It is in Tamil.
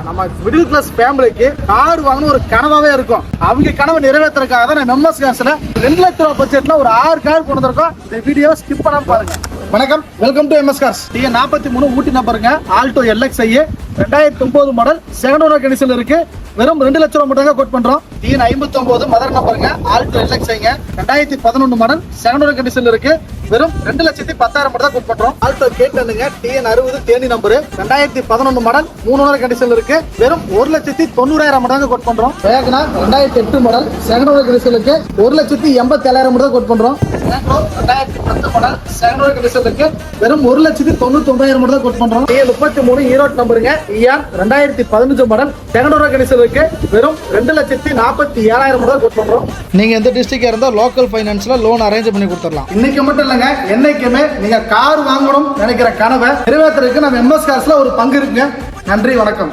நம்ம மிடில் கிளாஸ் ஃபேமிலிக்கு கார் வாங்கணும் ஒரு கனவாவே இருக்கும். அவங்க கனவை நிறைவேற்றுறதுக்காக தான் நம்ம எம்எஸ் கார்ஸ்ல 2 லட்ச ரூபாய் பட்ஜெட்ல ஒரு 6 கார் கொண்டு வந்திருக்கோம். இந்த வீடியோவை ஸ்கிப் பண்ணாம பாருங்க. வணக்கம், welcome to MS cars. TN43 Ooty நம்பருங்க. Alto LXi 2009 model second owner கண்டிஷன்ல இருக்கு. வெறும் 2 லட்ச ரூபாய் மட்டும் கோட் பண்றோம். TN59 மதர் நம்பருங்க. Alto LXi 2011 model second owner கண்டிஷன்ல இருக்கு. வெறும் 2,10,000 மட்டும் தான் கோட் பண்றோம். ஆல்டோ கேட்டனுங்க. TN60 Theni number 2011 model 3 owner கண்டிஷன்ல இருக்கு. வெறும் 1,90,000 மட்டும் தான் கோட் பண்றோம். வேகனா 2008 மாடல் செகண்ட் ஓனர் கண்டிஷன்ல இருக்கு. 1,87,000 மட்டும் தான் கோட் பண்றோம். 2010 மாடல் செகண்ட் ஓனர் கண்டிஷன்ல இருக்கு. வெறும் 1,99,000 மட்டும் தான் கோட் பண்றோம். TN33 ஈரோடு நம்பருங்க. ER 2015 மாடல் செகண்ட் ஓனர் கண்டிஷன்ல இருக்கு. வெறும் 2,47,000 மட்டும் தான் கோட் பண்றோம். நீங்க எந்த டிஸ்ட்ரிக்டா இருந்தா லோக்கல் ஃபைனான்ஸ்ல லோன் அரேஞ்ச் பண்ணி கொடுத்துடலாம். இன்னைக்கு மட்டும் இல்லங்க, என்னைக்குமே நீங்க கார் வாங்கணும் நினைக்கிற கனவை நிறைவேற்றுறதுக்கு நம்ம எம்எஸ் கார்ஸ்ல ஒரு பங்கு இருக்குங்க. நன்றி, வணக்கம்.